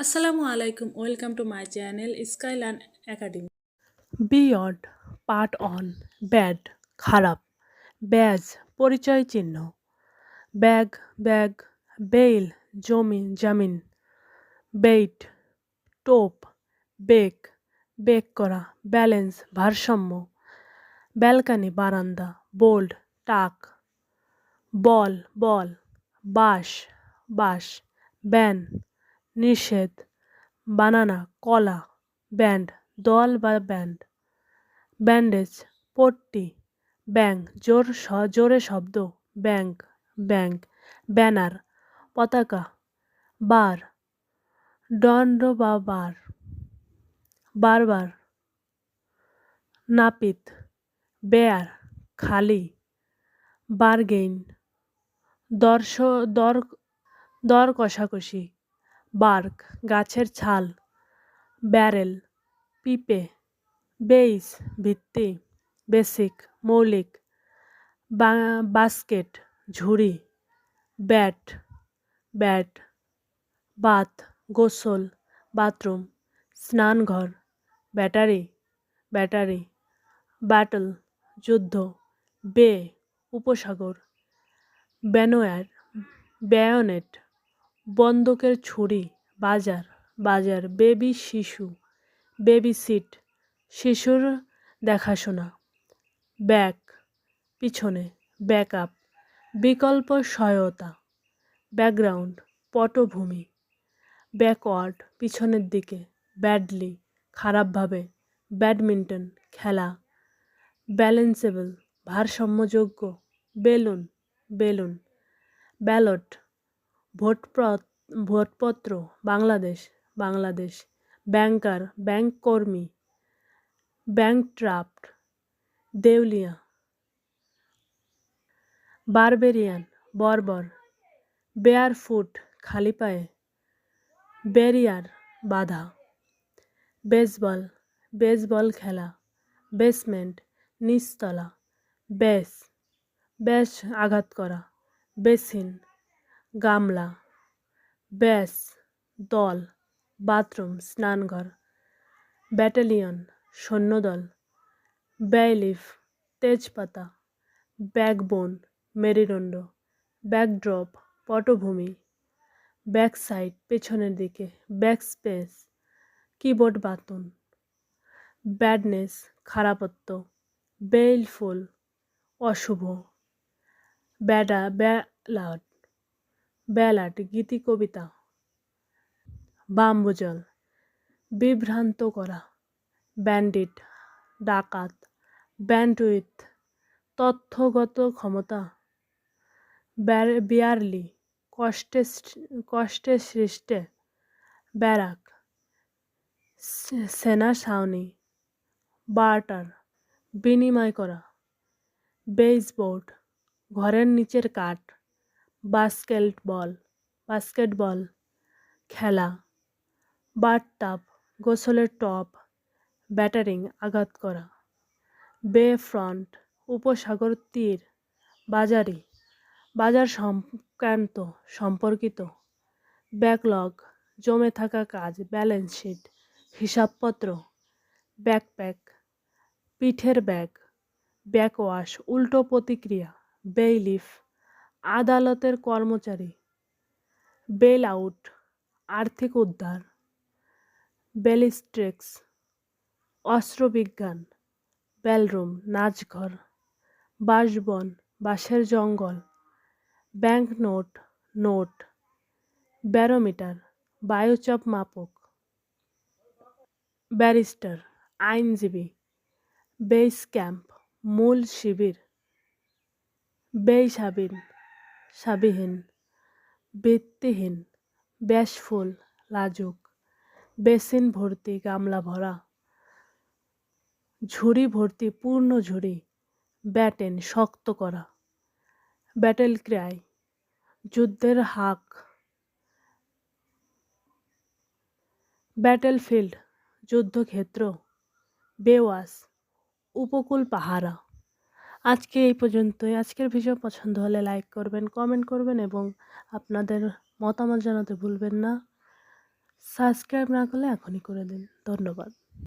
আসসালামু আলাইকুম, welcome to my channel Skylearn academy. বিয়ড পার্ট অন ব্যাড খারাপ ব্যাজ পরিচয় চিহ্ন ব্যাগ ব্যাগ বেইল জমি জামিন বেইট টোপ বেক বেক করা ব্যালেন্স ভারসাম্য ব্যালকানি বারান্দা বোল্ড টাক বল বল বাঁশ বাঁশ ব্যান নিষেধ বানানা কলা ব্যান্ড দল বা ব্যান্ড ব্যান্ডেজ পট্টি ব্যাং জোরে শব্দ ব্যাংক ব্যাংক ব্যানার পতাকা বার দণ্ড বা বারবার নাপিত বেয়ার খালি বার্গেইন দর্শ দর দর কষাকষি বার্ক গাছের ছাল ব্যারেল পিপে বেইস ভিত্তি বেসিক মৌলিক বাস্কেট ঝুড়ি ব্যাট ব্যাট বাথ গোসল বাথরুম স্নানঘর ব্যাটারি ব্যাটারি ব্যাটল যুদ্ধ বে উপসাগর ব্যানোয়ার ব্যায়োনেট বন্দুকের ছুরি বাজার বাজার বেবি শিশু বেবি সিট শিশুর দেখাশোনা ব্যাক পিছনে ব্যাকআপ বিকল্প সহায়তা ব্যাকগ্রাউন্ড পটভূমি ব্যাকওয়ার্ড পিছনের দিকে ব্যাডলি খারাপভাবে ব্যাডমিন্টন খেলা ব্যালেন্সেবল ভারসাম্যযোগ্য বেলুন বেলুন ব্যালট ভোটপত্র বাংলাদেশ বাংলাদেশ ব্যাংকার ব্যাংক কর্মী ব্যাংকট্রাপ্ট দেউলিয়া বারবেরিয়ান বর্বর বেয়ারফুট খালি পায়ে ব্যারিয়ার বাধা বেসবল বেসবল খেলা বেসমেন্ট নিচতলা বেস ব্যাস আঘাত করা বেসিন গামলা ব্যাস দল বাথরুম স্নানঘর ব্যাটালিয়ন সৈন্যদল বেইলিফ তেজপাতা ব্যাকবোন মেরুদণ্ড ব্যাকড্রপ পটভূমি ব্যাকসাইড পেছনের দিকে ব্যাকস্পেস কিবোর্ড বাটন ব্যাডনেস খারাপত্ব বেইলফুল অশুভ ব্যালাড ব্যালাড গীতি কবিতা বাম্বুজল বিভ্রান্ত করা ব্যান্ডিট ডাকাত ব্যান্ডউইথ তথ্যগত ক্ষমতা বিয়ারলি কষ্টে সৃষ্টে ব্যারাক সেনা ছাউনি বার্টার বিনিময় করা বেসবোর্ড ঘরের নিচের কাঠ বাস্কেটবল খেলা বাথটাব গোসলের টব ব্যাটারিং আঘাত করা বে ফ্রন্ট উপসাগর তীর বাজারি বাজার সংক্রান্ত সম্পর্কিত ব্যাকলগ জমে থাকা কাজ ব্যালেন্স শিট হিসাবপত্র ব্যাকপ্যাক পিঠের ব্যাগ ব্যাকওয়াশ উল্টো প্রতিক্রিয়া বেইলিফ আদালতের কর্মচারী বেল আউট আর্থিক উদ্ধার ব্যালিস্টিক্স অস্ত্রবিজ্ঞান বেলরুম নাচঘর বাঁশবন বাঁশের জঙ্গল ব্যাংকনোট নোট ব্যারোমিটার বায়ুচাপ মাপক ব্যারিস্টার আইনজীবী বেস ক্যাম্প মূল শিবির সাবিহীন ভিত্তিহীন ব্যাসফুল লাজুক বেসিন ভর্তি গামলা ভরা ঝুড়ি ভর্তি পূর্ণ ঝুড়ি ব্যাটেন শক্ত করা ব্যাটেল ক্রাই যুদ্ধের হাক ব্যাটেলফিল্ড যুদ্ধক্ষেত্র বেওয়াস উপকূল পাহারা। আজকে এই পর্যন্তই। আজকের ভিডিও পছন্দ হলে লাইক করবেন, কমেন্ট করবেন এবং আপনাদের মতামত জানাতে ভুলবেন না। সাবস্ক্রাইব না করলে এখনই করে দিন। ধন্যবাদ।